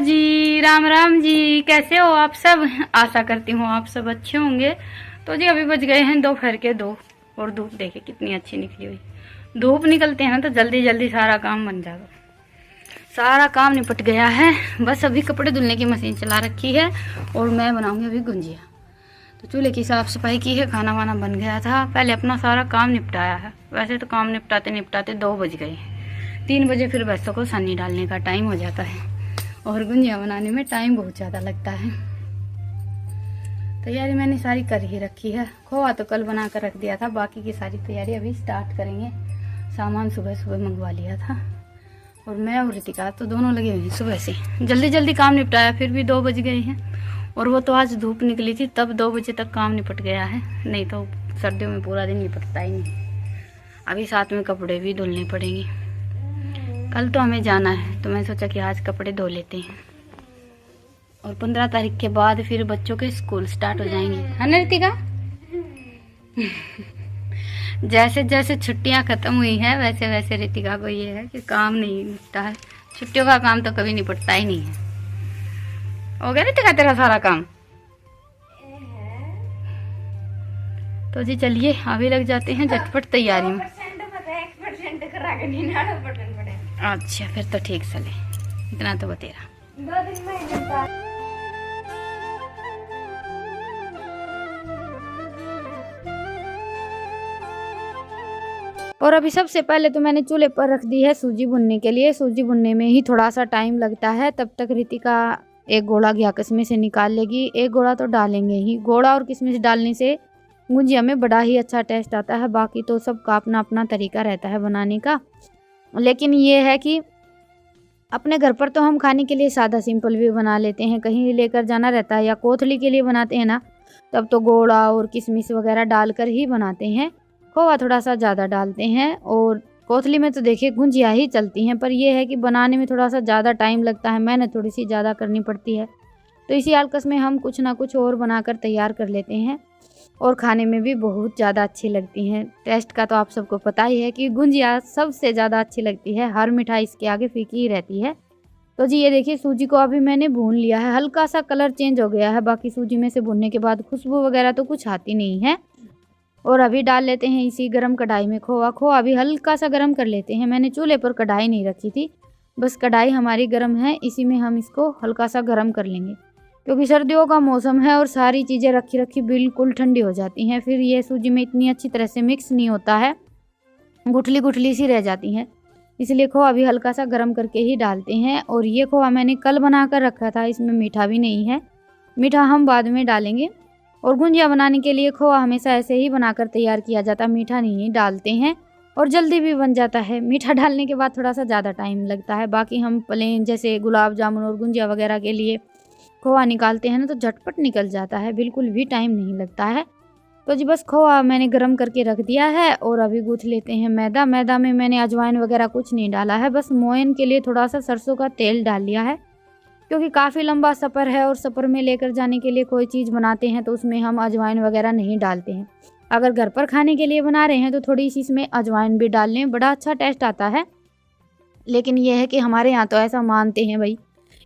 जी, राम राम जी। कैसे हो आप सब? आशा करती हूँ आप सब अच्छे होंगे। तो जी अभी बज गए हैं दोपहर के 2 और धूप देखे कितनी अच्छी निकली हुई। धूप निकलते हैं ना तो जल्दी जल्दी सारा काम बन जाता। सारा काम निपट गया है, बस अभी कपड़े धुलने की मशीन चला रखी है और मैं बनाऊंगी अभी गुंजिया। तो चूल्हे की साफ़ सफाई की है, खाना वाना बन गया था, पहले अपना सारा काम निपटाया है। वैसे तो काम निपटाते निपटाते 2 बज गए, 3 बजे फिर भैंसों को सानी डालने का टाइम हो जाता है और गुंजिया बनाने में टाइम बहुत ज़्यादा लगता है। तैयारी मैंने सारी कर ही रखी है। खोआ तो कल बना कर रख दिया था, बाकी की सारी तैयारी अभी स्टार्ट करेंगे। सामान सुबह सुबह मंगवा लिया था और मैं और रितिका तो दोनों लगे हुए हैं सुबह से, जल्दी जल्दी काम निपटाया, फिर भी 2 बज गए हैं। और वो तो आज धूप निकली थी तब 2 बजे तक काम निपट गया है, नहीं तो सर्दियों में पूरा दिन निपटता ही नहीं। अभी साथ में कपड़े भी धुलने पड़ेंगे, कल तो हमें जाना है, तो मैं सोचा कि आज कपड़े धो लेते हैं। और 15 तारीख के बाद फिर बच्चों के स्कूल स्टार्ट हो जाएंगे, है ना रितिका? जैसे जैसे छुट्टियां खत्म हुई हैं वैसे वैसे रितिका को ये है कि काम नहीं निपटता है। छुट्टियों का काम तो कभी निपटता ही नहीं है। हो गया रितिका तेरा सारा काम? तो जी चलिए अभी लग जाते हैं झटपट तैयारी में। अच्छा फिर तो ठीक चले, इतना तो बतेरा। और अभी सबसे पहले तो मैंने चूल्हे पर रख दी है सूजी भुनने के लिए। सूजी भुनने में ही थोड़ा सा टाइम लगता है, तब तक रितिका एक गोला घिया किशमिश से निकाल लेगी। एक गोला तो डालेंगे ही, गोला और किशमिश डालने से गुंजिया में बड़ा ही अच्छा टेस्ट आता है। बाकी तो सबका अपना अपना तरीका रहता है बनाने का, लेकिन ये है कि अपने घर पर तो हम खाने के लिए सादा सिंपल भी बना लेते हैं, कहीं लेकर जाना रहता है या कोथली के लिए बनाते हैं ना, तब तो गोला और किशमिश वगैरह डालकर ही बनाते हैं। खोआ थोड़ा सा ज़्यादा डालते हैं और कोथली में तो देखिए गुंजिया ही चलती हैं, पर यह है कि बनाने में थोड़ा सा ज़्यादा टाइम लगता है, मेहनत थोड़ी सी ज़्यादा करनी पड़ती है। तो इसी आलकस में हम कुछ ना कुछ और बनाकर तैयार कर लेते हैं और खाने में भी बहुत ज़्यादा अच्छी लगती हैं। टेस्ट का तो आप सबको पता ही है कि गुंजिया सबसे ज़्यादा अच्छी लगती है, हर मिठाई इसके आगे फीकी ही रहती है। तो जी ये देखिए सूजी को अभी मैंने भून लिया है, हल्का सा कलर चेंज हो गया है। बाकी सूजी में से भूनने के बाद खुशबू वगैरह तो कुछ आती नहीं है। और अभी डाल लेते हैं इसी गरम कढ़ाई में खोआ। खोआ अभी हल्का सा गरम कर लेते हैं, मैंने चूल्हे पर कढ़ाई नहीं रखी थी, बस कढ़ाई हमारी गरम है, इसी में हम इसको हल्का सा गरम कर लेंगे, क्योंकि सर्दियों का मौसम है और सारी चीज़ें रखी रखी बिल्कुल ठंडी हो जाती हैं, फिर ये सूजी में इतनी अच्छी तरह से मिक्स नहीं होता है, गुठली गुठली सी रह जाती हैं। इसलिए खोआ अभी हल्का सा गरम करके ही डालते हैं। और ये खोआ मैंने कल बना कर रखा था, इसमें मीठा भी नहीं है, मीठा हम बाद में डालेंगे। और गुंजिया बनाने के लिए खोआ हमेशा ऐसे ही बनाकर तैयार किया जाता, मीठा नहीं डालते हैं और जल्दी भी बन जाता है। मीठा डालने के बाद थोड़ा सा ज़्यादा टाइम लगता है। बाकी हम प्लेन जैसे गुलाब जामुन और गुंजिया वगैरह के लिए खोआ निकालते हैं ना, तो झटपट निकल जाता है, बिल्कुल भी टाइम नहीं लगता है। तो जी बस खोआ मैंने गरम करके रख दिया है और अभी गूँथ लेते हैं मैदा। मैदा में मैंने अजवाइन वगैरह कुछ नहीं डाला है, बस मोयन के लिए थोड़ा सा सरसों का तेल डाल लिया है, क्योंकि काफ़ी लंबा सफ़र है और सफ़र में लेकर जाने के लिए कोई चीज़ बनाते हैं तो उसमें हम अजवाइन वगैरह नहीं डालते हैं। अगर घर पर खाने के लिए बना रहे हैं तो थोड़ी सी इसमें अजवाइन भी डाल लें, बड़ा अच्छा टेस्ट आता है। लेकिन यह है कि हमारे यहाँ तो ऐसा मानते हैं भाई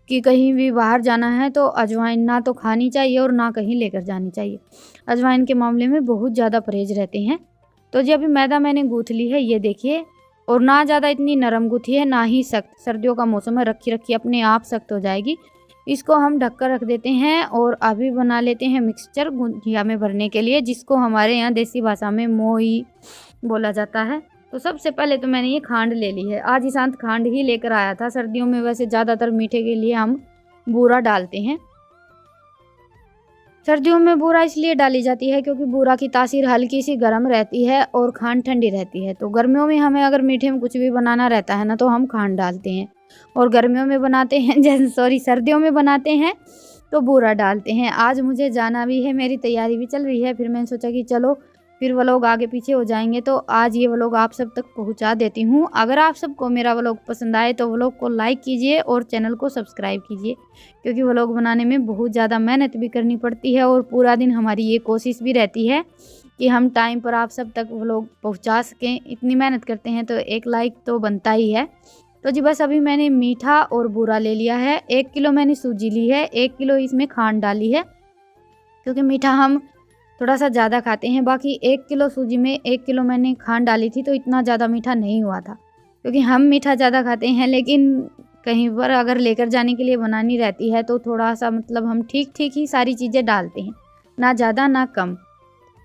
कि कहीं भी बाहर जाना है तो अजवाइन ना तो खानी चाहिए और ना कहीं लेकर जानी चाहिए, अजवाइन के मामले में बहुत ज़्यादा परहेज रहते हैं। तो जी अभी मैदा मैंने गूँथ ली है, ये देखिए, और ना ज़्यादा इतनी नरम गुथी है ना ही सख्त, सर्दियों का मौसम है, रखी रखी अपने आप सख्त हो जाएगी। इसको हम ढककर रख देते हैं और अभी बना लेते हैं मिक्सचर गुंजिया में भरने के लिए, जिसको हमारे यहाँ देसी भाषा में मोई बोला जाता है। तो सबसे पहले तो मैंने ये खांड ले ली है, आज ईशांत खांड ही लेकर आया था। सर्दियों में वैसे ज़्यादातर मीठे के लिए हम बूरा डालते हैं। सर्दियों में बूरा इसलिए डाली जाती है क्योंकि बूरा की तासीर हल्की सी गर्म रहती है और खांड ठंडी रहती है। तो गर्मियों में हमें अगर मीठे में कुछ भी बनाना रहता है ना, तो हम खांड डालते हैं, और गर्मियों में बनाते हैं जैसे सर्दियों में बनाते हैं तो बूरा डालते हैं। आज मुझे जाना भी है, मेरी तैयारी भी चल रही है, फिर मैंने सोचा कि चलो फिर व्लॉग आगे पीछे हो जाएंगे, तो आज ये व्लॉग आप सब तक पहुंचा देती हूँ। अगर आप सबको मेरा व्लॉग पसंद आए तो व्लॉग को लाइक कीजिए और चैनल को सब्सक्राइब कीजिए, क्योंकि व्लॉग बनाने में बहुत ज़्यादा मेहनत भी करनी पड़ती है और पूरा दिन हमारी ये कोशिश भी रहती है कि हम टाइम पर आप सब तक व्लॉग पहुँचा सकें। इतनी मेहनत करते हैं तो एक लाइक तो बनता ही है। तो जी बस अभी मैंने मीठा और बूरा ले लिया है। 1 किलो मैंने सूजी ली है, 1 किलो इसमें खांड डाली है, क्योंकि मीठा हम थोड़ा सा ज़्यादा खाते हैं। बाकी 1 किलो सूजी में 1 किलो मैंने खांड डाली थी, तो इतना ज़्यादा मीठा नहीं हुआ था, क्योंकि हम मीठा ज़्यादा खाते हैं। लेकिन कहीं पर अगर लेकर जाने के लिए बनानी रहती है तो थोड़ा सा मतलब हम ठीक ठीक ही सारी चीज़ें डालते हैं, ना ज़्यादा ना कम।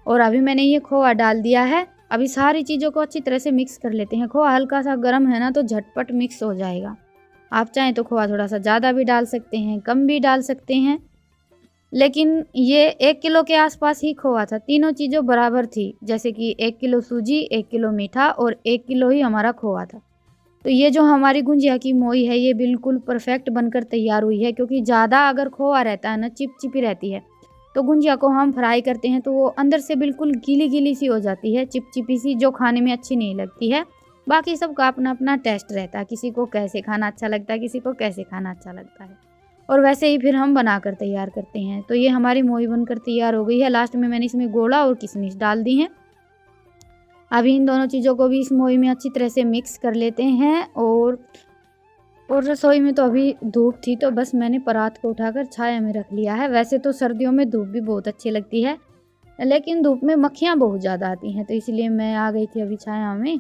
और अभी मैंने ये खोआ डाल दिया है। अभी सारी चीज़ों को अच्छी तरह से मिक्स कर लेते हैं। खोआ हल्का सा गर्म है ना, तो झटपट मिक्स हो जाएगा। आप चाहें तो खोआ थोड़ा सा ज़्यादा भी डाल सकते हैं, कम भी डाल सकते हैं, लेकिन ये 1 किलो के आसपास ही खोआ था। तीनों चीज़ों बराबर थी, जैसे कि 1 किलो सूजी, 1 किलो मीठा और 1 किलो ही हमारा खोआ था। तो ये जो हमारी गुंजिया की मोई है, ये बिल्कुल परफेक्ट बनकर तैयार हुई है, क्योंकि ज़्यादा अगर खोआ रहता है ना, चिपचिपी रहती है, तो गुंजिया को हम फ्राई करते हैं तो वो अंदर से बिल्कुल गीली गीली सी हो जाती है, चिपचिपी सी, जो खाने में अच्छी नहीं लगती है। बाकी सबका अपना अपना टेस्ट रहता है, किसी को कैसे खाना अच्छा लगता है, किसी को कैसे खाना अच्छा लगता है, और वैसे ही फिर हम बनाकर तैयार करते हैं। तो ये हमारी मोई बनकर तैयार हो गई है। लास्ट में मैंने इसमें गोला और किशमिश डाल दी हैं। अभी इन दोनों चीज़ों को भी इस मोई में अच्छी तरह से मिक्स कर लेते हैं। और रसोई में तो अभी धूप थी, तो बस मैंने परात को उठाकर छाया में रख लिया है। वैसे तो सर्दियों में धूप भी बहुत अच्छी लगती है, लेकिन धूप में मक्खियाँ बहुत ज़्यादा आती हैं, तो इसलिए मैं आ गई थी अभी छाया में।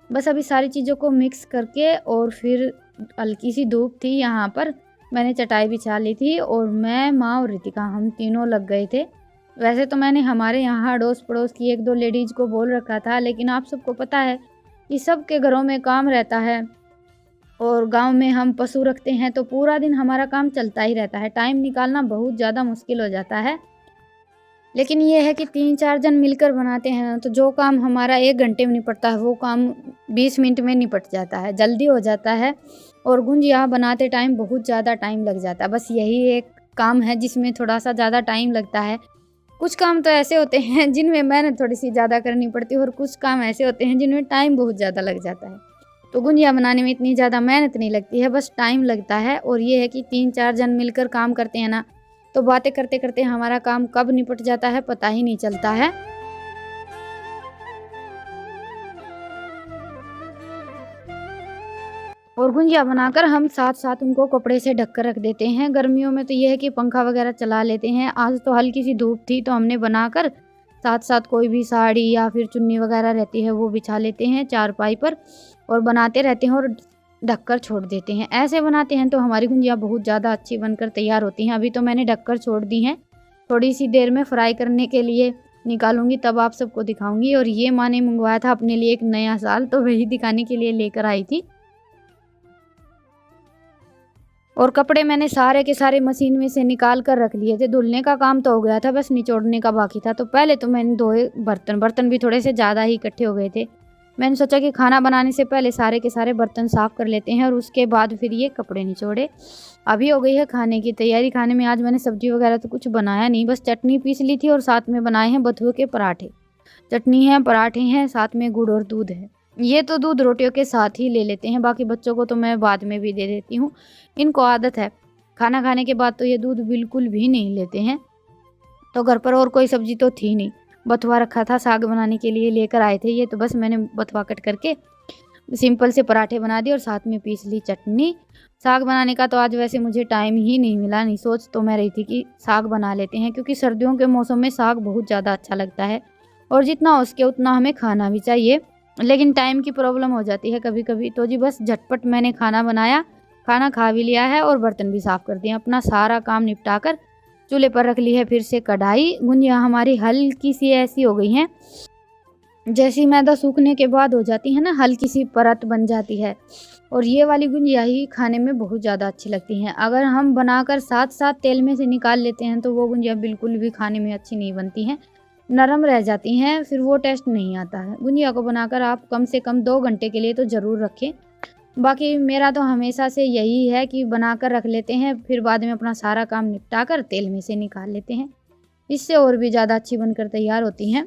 बस अभी सारी चीज़ों को मिक्स करके, और फिर हल्की सी धूप थी यहाँ पर, मैंने चटाई बिछा ली थी, और मैं, माँ और रितिका हम तीनों लग गए थे। वैसे तो मैंने हमारे यहाँ अड़ोस पड़ोस की 1-2 लेडीज़ को बोल रखा था, लेकिन आप सबको पता है कि सबके घरों में काम रहता है, और गांव में हम पशु रखते हैं, तो पूरा दिन हमारा काम चलता ही रहता है। टाइम निकालना बहुत ज़्यादा मुश्किल हो जाता है। लेकिन ये है कि 3-4 जन मिलकर बनाते हैं ना, तो जो काम हमारा 1 घंटे में निपटता है, वो काम 20 मिनट में निपट जाता है, जल्दी हो जाता है। और गुंजिया बनाते टाइम बहुत ज़्यादा टाइम लग जाता है। बस यही एक काम है जिसमें थोड़ा सा ज़्यादा टाइम लगता है। कुछ काम तो ऐसे होते हैं जिनमें मेहनत थोड़ी सी ज़्यादा करनी पड़ती है, और कुछ काम ऐसे होते हैं जिनमें टाइम बहुत ज़्यादा लग जाता है। तो गुंजिया बनाने में इतनी ज़्यादा मेहनत नहीं लगती है, बस टाइम लगता है। और ये है कि 3-4 जन मिलकर काम करते हैं ना, तो बातें करते करते हमारा काम कब निपट जाता है पता ही नहीं चलता है। और गुंजिया बनाकर हम साथ साथ उनको कपड़े से ढक कर रख देते हैं। गर्मियों में तो ये है कि पंखा वगैरह चला लेते हैं। आज तो हल्की सी धूप थी, तो हमने बनाकर साथ साथ कोई भी साड़ी या फिर चुन्नी वगैरह रहती है वो बिछा लेते हैं चारपाई पर, और बनाते रहते हैं और ढककर छोड़ देते हैं। ऐसे बनाते हैं तो हमारी गुंजिया बहुत ज़्यादा अच्छी बनकर तैयार होती हैं। अभी तो मैंने ढककर छोड़ दी हैं, थोड़ी सी देर में फ्राई करने के लिए निकालूंगी, तब आप सबको दिखाऊंगी। और ये माँ ने मंगवाया था अपने लिए एक नया साल, तो वही दिखाने के लिए लेकर आई थी। और कपड़े मैंने सारे के सारे मशीन में से निकाल कर रख लिए थे। धुलने का काम तो हो गया था, बस निचोड़ने का बाकी था। तो पहले तो मैंने धोए बर्तन भी थोड़े से ज़्यादा ही इकट्ठे हो गए थे। मैंने सोचा कि खाना बनाने से पहले सारे के सारे बर्तन साफ़ कर लेते हैं, और उसके बाद फिर ये कपड़े निचोड़े। अभी हो गई है खाने की तैयारी। खाने में आज मैंने सब्जी वगैरह तो कुछ बनाया नहीं, बस चटनी पीस ली थी, और साथ में बनाए हैं बथुए के पराठे। चटनी है, पराठे हैं, साथ में गुड़ और दूध है। ये तो दूध रोटियों के साथ ही ले लेते हैं, बाकी बच्चों को तो मैं बाद में भी दे देती हूँ। इनको आदत है खाना खाने के बाद तो ये दूध बिल्कुल भी नहीं लेते हैं। तो घर पर और कोई सब्जी तो थी नहीं, बथुआ रखा था, साग बनाने के लिए लेकर आए थे ये, तो बस मैंने बथुआ कट करके सिंपल से पराठे बना दिए और साथ में पीस ली चटनी। साग बनाने का तो आज वैसे मुझे टाइम ही नहीं मिला, नहीं सोच तो मैं रही थी कि साग बना लेते हैं, क्योंकि सर्दियों के मौसम में साग बहुत ज़्यादा अच्छा लगता है, और जितना हो सके उतना हमें खाना भी चाहिए। लेकिन टाइम की प्रॉब्लम हो जाती है कभी कभी। तो जी बस झटपट मैंने खाना बनाया, खाना खा भी लिया है, और बर्तन भी साफ़ कर दिए। अपना सारा काम निपटा कर चूल्हे पर रख ली है फिर से कढ़ाई। गुंजिया हमारी हल्की सी ऐसी हो गई हैं, जैसी मैदा सूखने के बाद हो जाती है ना, हल्की सी परत बन जाती है। और ये वाली गुंजिया ही खाने में बहुत ज़्यादा अच्छी लगती हैं। अगर हम बनाकर साथ साथ तेल में से निकाल लेते हैं तो वो गुंजिया बिल्कुल भी खाने में अच्छी नहीं बनती हैं, नरम रह जाती हैं, फिर वो टेस्ट नहीं आता है। गुंजिया को बनाकर आप कम से कम 2 घंटे के लिए तो ज़रूर रखें। बाकी मेरा तो हमेशा से यही है कि बनाकर रख लेते हैं, फिर बाद में अपना सारा काम निपटा कर तेल में से निकाल लेते हैं। इससे और भी ज़्यादा अच्छी बनकर तैयार होती हैं।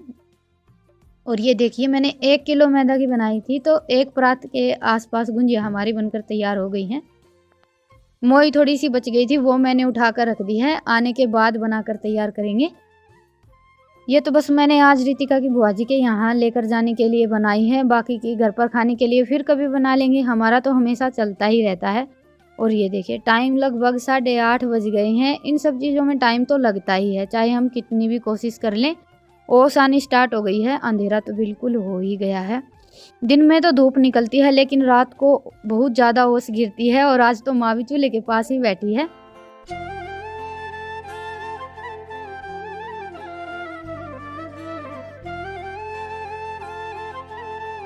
और ये देखिए मैंने 1 किलो मैदा की बनाई थी, तो 1 परात के आसपास गुंजिया हमारी बनकर तैयार हो गई हैं। मोई थोड़ी सी बच गई थी, वो मैंने उठाकर रख दी है, आने के बाद बनाकर तैयार करेंगे। ये तो बस मैंने आज रितिका की बुआ जी के यहाँ लेकर जाने के लिए बनाई है, बाकी की घर पर खाने के लिए फिर कभी बना लेंगे। हमारा तो हमेशा चलता ही रहता है। और ये देखिए टाइम लगभग 8:30 बज गए हैं। इन सब चीज़ों में टाइम तो लगता ही है, चाहे हम कितनी भी कोशिश कर लें। ओस आनी स्टार्ट हो गई है, अंधेरा तो बिल्कुल हो ही गया है। दिन में तो धूप निकलती है लेकिन रात को बहुत ज़्यादा ओस गिरती है। और आज तो माँ भी चूल्हे के पास ही बैठी है।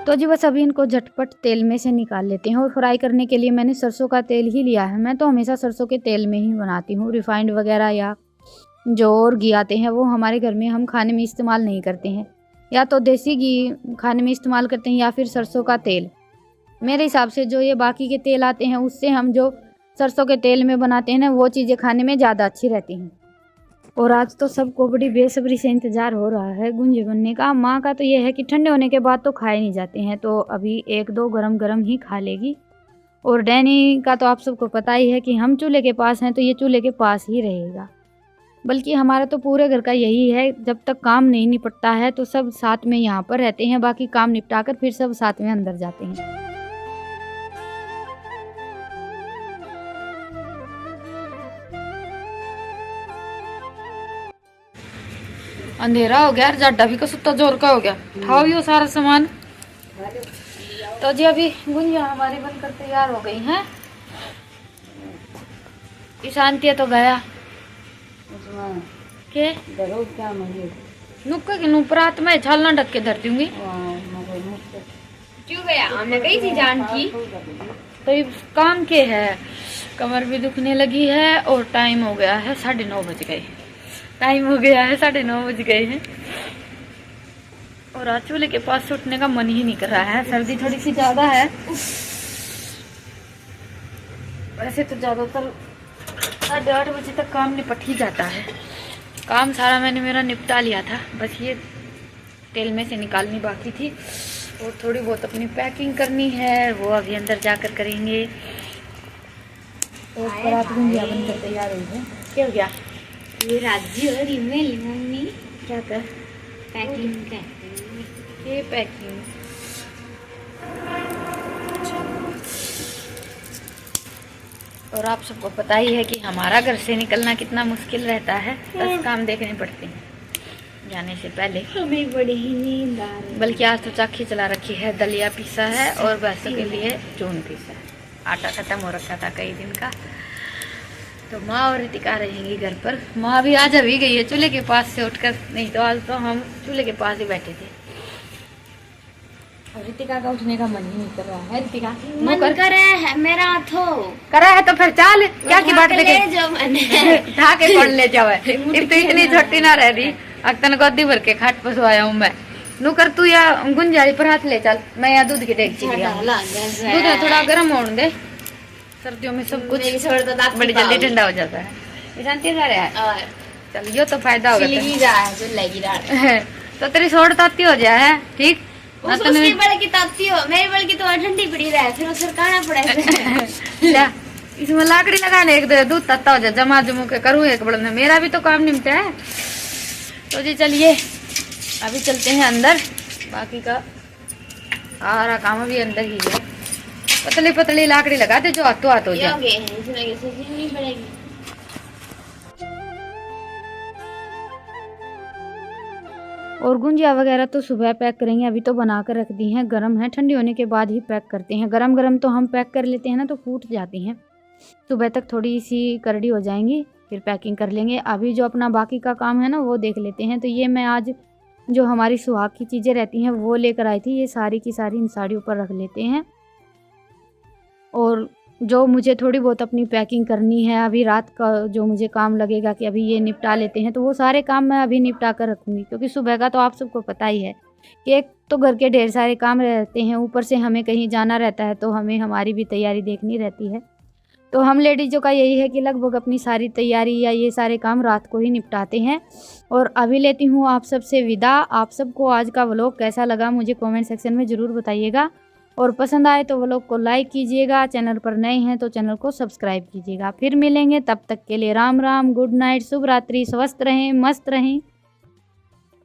तो जी बस अभी इनको झटपट तेल में से निकाल लेते हैं। और फ्राई करने के लिए मैंने सरसों का तेल ही लिया है। मैं तो हमेशा सरसों के तेल में ही बनाती हूँ। रिफाइंड वगैरह या जो और घी आते हैं वो हमारे घर में हम खाने में इस्तेमाल नहीं करते हैं। या तो देसी घी खाने में इस्तेमाल करते हैं या फिर सरसों का तेल। मेरे हिसाब से जो ये बाकी के तेल आते हैं उससे हम जो सरसों के तेल में बनाते हैं ना, वो चीज़ें खाने में ज़्यादा अच्छी रहती हैं। और आज तो सबको बड़ी बेसब्री से इंतज़ार हो रहा है गुंजे बनने का। माँ का तो ये है कि ठंडे होने के बाद तो खाए नहीं जाते हैं, तो अभी 1-2 गरम गरम ही खा लेगी। और डैनी का तो आप सबको पता ही है कि हम चूल्हे के पास हैं तो ये चूल्हे के पास ही रहेगा। बल्कि हमारा तो पूरे घर का यही है, जब तक काम नहीं निपटता है तो सब साथ में यहाँ पर रहते हैं, बाकी काम निपटा कर फिर सब साथ में अंदर जाते हैं। अंधेरा हो गया, जाडा भी कसुत्ता जोर का हो गया। उठाओ ये सारा सामान। तो जी अभी गुंजिया हमारी बनकर तैयार हो गई हैं। ईशांतिया तो गया के नुक्का के नुपरात में छालना ढक के धर दूंगी। क्यों गया? हमने कही थी जान की। तो ये काम के है, कमर भी दुखने लगी है और टाइम हो गया है 9:30 बज गए। टाइम हो गया है 9:30 बज गए हैं। और आज चूल्हे के पास से उठने का मन ही नहीं कर रहा है। सर्दी थोड़ी सी ज्यादा है। वैसे तो ज्यादातर 8:30 बजे तक काम निपट ही जाता है। काम सारा मैंने मेरा निपटा लिया था, बस ये तेल में से निकालनी बाकी थी। और थोड़ी बहुत अपनी पैकिंग करनी है, वो अभी अंदर जाकर करेंगे। तो परात गुंजिया बनकर तैयार हुई है। क्या हो गया? ये राजी हो रही मेरी मम्मी। क्या कर पैकिंग कर ये पैकिंग। और आप सबको पता ही है कि हमारा घर से निकलना कितना मुश्किल रहता है। 10 काम देखने पड़ते हैं जाने से पहले। हमें बड़ी ही नींद आ रही है। बल्कि आज तो चाकी चला रखी है, दलिया पीसा है और भैंसों के लिए चून पीसा है। आटा खत्म हो रखा था कई दिन का। तो माँ और रितिका रहेंगी घर पर। माँ भी आज अभी गई है चूल्हे के पास से उठकर, नहीं तो आज तो हम चूल्हे के पास ही बैठे थे। और रितिका का उठने का मन ही नहीं कर रहा है। रितिका मन कर है मेरा तो करा है तो फिर चाल क्या की बात लेके जो मैंने उठा के कौन ले जावे। तो इतनी छोटी ना रह रही, अक्तन गोदी भर के खाट पसवाया हूँ मैं। नू कर तू या गुंजारी पर हाथ ले चल, मैं यहाँ दूध की डेगची लिया। दूध थोड़ा गर्म होने दे, सर्दियों में सब कुछ बड़ी जल्दी ठंडा हो जाता है। शांति जा रहा है। चल यो तो फायदा होगा। तो तेरी सोड़ ताती हो जाए है ठीक। उसकी बड़े की ताती हो, मेरी बड़े की तो ठंडी पड़ी रहे, फिर उसे काना पड़ा। इसमें लाकड़ी लगाने एक दो दूध ताता हो जाए, जमा जमू के करूँ एक बड़े में, मेरा भी तो काम निपटा है। तो जी चलिए अभी चलते हैं अंदर, बाकी का सारा काम अभी अंदर ही है। पतली पतली लाकड़ी लगा दे जो हाथों हाथ हो जाए। और गुंजिया वगैरह तो सुबह पैक करेंगे, अभी तो बना कर रख दी हैं, गर्म है, ठंडी होने के बाद ही पैक करते हैं। गरम गरम तो हम पैक कर लेते हैं ना तो फूट जाती हैं, सुबह तक थोड़ी सी करड़ी हो जाएंगी फिर पैकिंग कर लेंगे। अभी जो अपना बाकी का काम है ना वो देख लेते हैं। तो ये मैं आज जो हमारी सुहाग की चीज़ें रहती हैं वो लेकर आई थी, ये सारी की सारी इन साड़ियों पर रख लेते हैं। और जो मुझे थोड़ी बहुत अपनी पैकिंग करनी है, अभी रात का जो मुझे काम लगेगा कि अभी ये निपटा लेते हैं, तो वो सारे काम मैं अभी निपटा कर रखूँगी। क्योंकि सुबह का तो आप सबको पता ही है कि एक तो घर के ढेर सारे काम रहते हैं, ऊपर से हमें कहीं जाना रहता है तो हमें हमारी भी तैयारी देखनी रहती है। तो हम लेडीज़ों का यही है कि लगभग अपनी सारी तैयारी या ये सारे काम रात को ही निपटाते हैं। और अभी लेती हूँ आप सबसे विदा। आप सबको आज का व्लॉग कैसा लगा मुझे कमेंट सेक्शन में ज़रूर बताइएगा। और पसंद आए तो व्लॉग को लाइक कीजिएगा, चैनल पर नए हैं तो चैनल को सब्सक्राइब कीजिएगा। फिर मिलेंगे, तब तक के लिए राम राम, गुड नाइट, शुभ रात्रि, स्वस्थ रहें, मस्त रहें।